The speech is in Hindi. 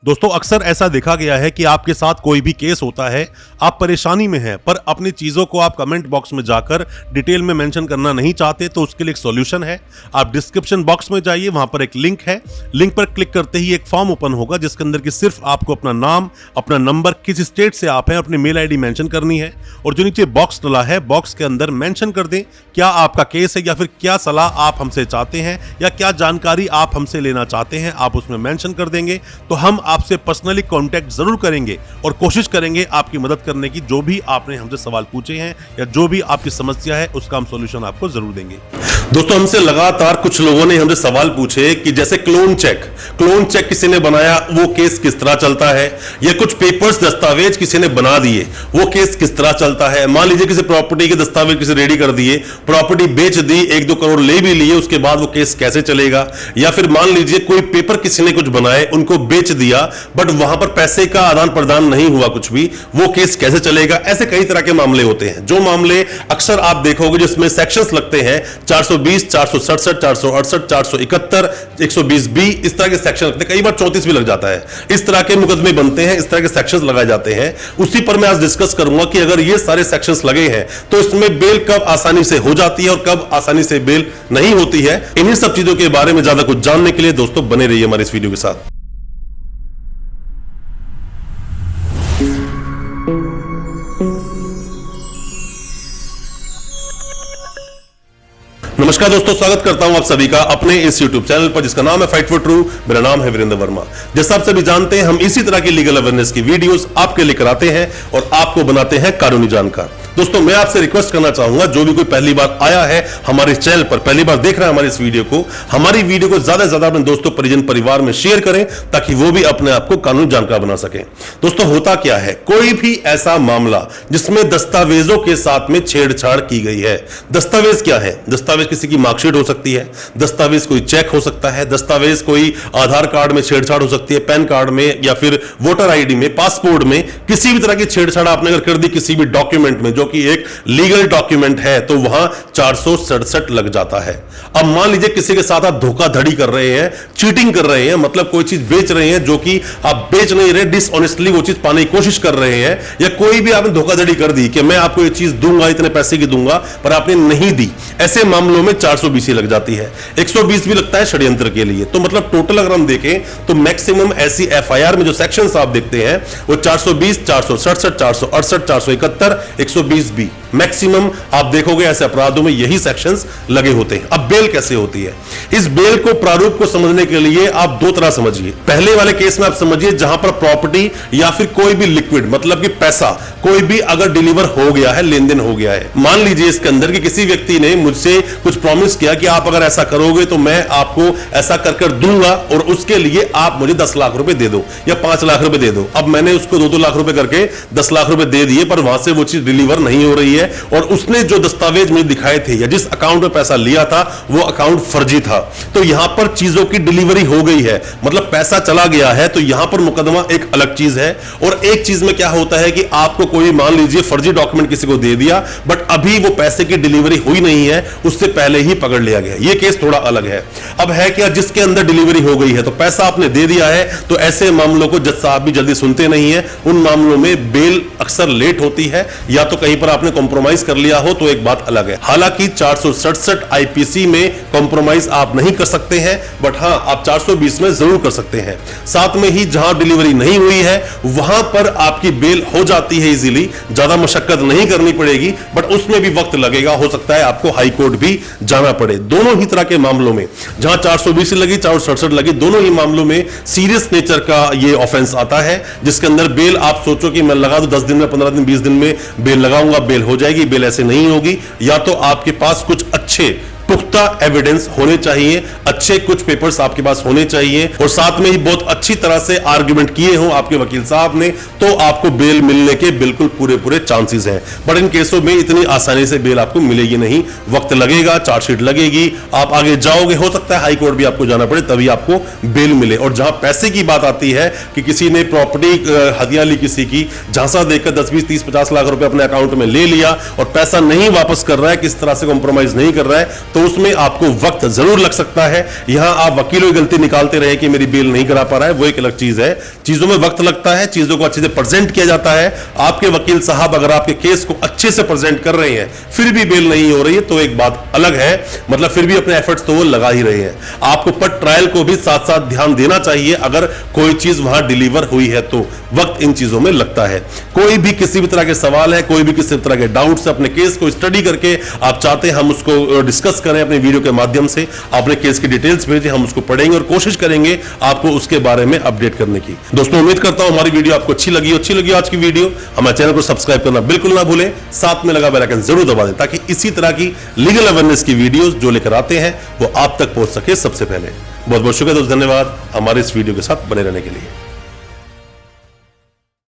दोस्तों अक्सर ऐसा देखा गया है कि आपके साथ कोई भी केस होता है, आप परेशानी में हैं पर अपनी चीज़ों को आप कमेंट बॉक्स में जाकर डिटेल में मेंशन करना नहीं चाहते, तो उसके लिए एक सॉल्यूशन है। आप डिस्क्रिप्शन बॉक्स में जाइए, वहां पर एक लिंक है, लिंक पर क्लिक करते ही एक फॉर्म ओपन होगा जिसके अंदर कि सिर्फ आपको अपना नाम, अपना नंबर, किस स्टेट से आप हैं, अपनी मेल आईडी मेंशन करनी है और जो नीचे बॉक्स डला है बॉक्स के अंदर मेंशन कर दें क्या आपका केस है या फिर क्या सलाह आप हमसे चाहते हैं या क्या जानकारी आप हमसे लेना चाहते हैं। आप उसमें मेंशन कर देंगे तो हम आपसे पर्सनली कांटेक्ट जरूर करेंगे और कोशिश करेंगे आपकी मदद करने की। जो भी आपने हमसे सवाल पूछे हैं या जो भी आपकी समस्या है उसका हम सॉल्यूशन आपको जरूर देंगे। दोस्तों हमसे लगातार कुछ लोगों ने हमसे सवाल पूछे कि जैसे क्लोन चेक किसी ने बनाया, वो केस किस तरह चलता है, या कुछ पेपर्स दस्तावेज किसी ने बना दिए, वो केस किस तरह चलता है। मान लीजिए किसी प्रॉपर्टी के दस्तावेज किसी रेडी कर दिए, प्रॉपर्टी बेच दी, 1-2 करोड़ ले भी लिए, उसके बाद वो केस कैसे चलेगा। या फिर मान लीजिए कोई पेपर किसी ने कुछ बनाए, उनको बेच दिया बट वहां पर पैसे का आदान प्रदान नहीं हुआ कुछ भी, वो केस कैसे चलेगा। ऐसे कई तरह के मामले होते हैं, जो मामले अक्सर आप देखोगे जिसमें सेक्शंस लगते हैं 420, 467, 468, 471, 120B, इस तरह के सेक्शन लगते हैं, कई बार 34 भी लग जाता है। इस तरह के मुकदमे बनते हैं, इस तरह के सेक्शंस लगाए जाते हैं। उसी पर मैं आज डिस्कस करूंगा कि अगर ये सारे सेक्शंस लगे हैं तो इसमें बेल कब आसानी से हो जाती है और कब आसानी से बेल नहीं होती है। इन्हीं सब चीजों के बारे में ज्यादा कुछ जानने के लिए दोस्तों बने रहिए हमारे इस वीडियो के साथ। नमस्कार दोस्तों, स्वागत करता हूं आप सभी का अपने इस YouTube चैनल पर जिसका नाम है फाइट फॉर ट्रू। मेरा नाम है वीरेंद्र वर्मा। जैसा आप सभी जानते हैं हम इसी तरह की लीगल अवेयरनेस की वीडियोस आपके लिए कराते हैं और आपको बनाते हैं कानूनी जानकार। दोस्तों मैं आपसे रिक्वेस्ट करना चाहूंगा, जो भी कोई पहली बार आया है हमारे चैनल पर, पहली बार देख रहा है हमारी इस वीडियो को, हमारी वीडियो को ज्यादा से ज्यादा अपने दोस्तों, परिजन, परिवार में शेयर करें ताकि वो भी अपने आप को कानूनी जानकार बना सके। दोस्तों होता क्या है, कोई भी ऐसा मामला जिसमें दस्तावेजों के साथ में छेड़छाड़ की गई है। दस्तावेज क्या है? दस्तावेज किसी की मार्कशीट हो सकती है, दस्तावेज कोई चेक हो सकता है, दस्तावेज कोई आधार कार्ड में छेड़छाड़ हो सकती है, पैन कार्ड में या फिर वोटर आईडी में, पासपोर्ट में, किसी भी तरह की छेड़छाड़ आपने अगर कर दी किसी भी डॉक्यूमेंट में जो कि एक लीगल डॉक्यूमेंट है, तो वहां 467 लग जाता है। अब मान लीजिए किसी के साथ आप धोखाधड़ी कर रहे हैं, चीटिंग कर रहे हैं, मतलब कोई चीज बेच रहे हैं जो कि आप बेच नहीं रहे, डिसऑनेस्टली वो चीज पाने की कोशिश कर रहे हैं, या कोई भी आपने धोखाधड़ी कर दी कि मैं आपको ये चीज दूंगा, इतने पैसे की दूंगा, पर आपने नहीं दी। ऐसे मामलों में 420 लग जाती है, 120 भी लगता है षड्यंत्र के लिए। तो मतलब टोटल अगर हम देखें तो मैक्सिमम ऐसी एफआईआर में जो सेक्शंस आप देखते हैं वो 420, 467, 468, 471, 120B मैक्सिमम आप देखोगे ऐसे अपराधों में यही सेक्शंस लगे होते हैं। अब बेल कैसे होती है? इस बेल को, प्रारूप को समझने के लिए आप दो तरह समझिए। पहले वाले केस में आप समझिए जहां पर प्रॉपर्टी या फिर कोई भी लिक्विड, मतलब कि पैसा कोई भी अगर डिलीवर हो गया है, लेन देन हो गया है। मान लीजिए इसके अंदर कि किसी व्यक्ति ने मुझसे कुछ प्रॉमिस किया कि आप अगर ऐसा करोगे तो मैं आपको ऐसा कर दूंगा और उसके लिए आप मुझे 10 लाख रुपए दे दो या 5 लाख रुपए दे दो। अब मैंने उसको 2-2 लाख रुपए करके 10 लाख रुपए दे दिए, पर वहां से वो चीज डिलीवर नहीं हो रही है और उसने जो दस्तावेज मुझे दिखाए थे या जिस अकाउंट में पैसा लिया था वो अकाउंट फर्जी था। तो यहां पर चीजों की डिलीवरी हो गई है, मतलब पैसा चला गया है, तो यहां पर मुकदमा एक अलग चीज है। और एक चीज में क्या होता है कि आपको कोई, मान लीजिए फर्जी डॉक्यूमेंट किसी को दे दिया बट अभी वो पैसे की डिलीवरी हुई नहीं है, उससे पहले ही पकड़ लिया गया। ये केस थोड़ा अलग है। अब है क्या, जिसके अंदर डिलीवरी हो गई है तो पैसा आपने दे दिया है, तो ऐसे मामलों को जज साहब भी जल्दी सुनते नहीं है। उन मामलों में बेल अक्सर लेट होती है, या तो कहीं पर आपने कॉम्प्रोमाइज कर लिया हो तो एक बात अलग है। हालांकि 467 आईपीसी में कॉम्प्रोमाइज आप नहीं कर सकते हैं, बट हां आप 420 में जरूर कर सकते हैं। साथ में ही जहां डिलीवरी नहीं हुई है वहां पर आपकी बेल हो जाती है इजीली, ज्यादा मशक्कत नहीं करनी पड़ेगी, बट उसमें भी वक्त लगेगा, हो सकता है आपको हाई कोर्ट भी जाना पड़े। दोनों ही तरह के मामलों में, जहां 420 लगी, 467 लगी, दोनों ही मामलों में सीरियस नेचर का ये ऑफेंस आता है, जिसके अंदर बेल आप सोचो कि मैं लगा दूं 10 दिन में, 15 दिन, 20 दिन में बेल लगाऊंगा, बेल हो जाएगी। बेल ऐसे नहीं होगी। या तो आपके पास कुछ अच्छे पुख्ता एविडेंस होने चाहिए, अच्छे कुछ पेपर्स आपके पास होने चाहिए और साथ में ही बहुत अच्छी तरह से आर्गुमेंट किए हो आपके वकील साहब ने, तो आपको बेल मिलने के बिल्कुल पूरे चांसेस हैं। बट इन केसों में इतनी आसानी से बेल आपको मिलेगी नहीं, वक्त लगेगा, चार्जशीट लगेगी, आप आगे जाओगे, हो सकता है हाई कोर्ट भी आपको जाना पड़े तभी आपको बेल मिले। और जहां पैसे की बात आती है कि किसी ने प्रॉपर्टी हथिया ली, किसी की झांसा देकर 10, 20, 30, 50 लाख रुपए अपने अकाउंट में ले लिया और पैसा नहीं वापस कर रहा है, किस तरह से कॉम्प्रोमाइज नहीं कर रहा है, तो तो उसमें आपको वक्त जरूर लग सकता है। यहां आप वकीलों की गलती निकालते रहे कि मेरी बेल नहीं करा पा रहा है, वो एक अलग चीज है। चीजों में वक्त लगता है, चीजों को अच्छे से प्रेजेंट किया जाता है। आपके वकील साहब अगर आपके केस को अच्छे से प्रेजेंट कर रहे हैं फिर भी बेल नहीं हो रही है तो एक बात अलग है, मतलब फिर भी अपने एफर्ट्स तो वो लगा ही रहे हैं। आपको पर ट्रायल को भी साथ साथ ध्यान देना चाहिए। अगर कोई चीज वहां डिलीवर हुई है तो वक्त इन चीजों में लगता है। कोई भी किसी भी तरह के सवाल है, कोई भी किसी तरह के डाउट्स, अपने केस को स्टडी करके आप चाहते हैं हम उसको डिस्कस करें अपने वीडियो के माध्यम से, अपने केस की डिटेल्स भेजें, हम उसको पढ़ेंगे और कोशिश करेंगे आपको उसके बारे में अपडेट करने की। दोस्तों उम्मीद करता हूं हमारी वीडियो आपको अच्छी लगी आज की वीडियो। हमारे चैनल को सब्सक्राइब करना बिल्कुल ना भूलें, साथ में लगा बेल आइकन जरूर दबा दें ताकि इसी तरह की लीगल अवेयरनेस की वीडियोस जो लेकर आते हैं वो आप तक पहुंच सके सबसे पहले। बहुत बहुत शुक्रिया दोस्त, धन्यवाद हमारे इस वीडियो के साथ बने रहने के लिए।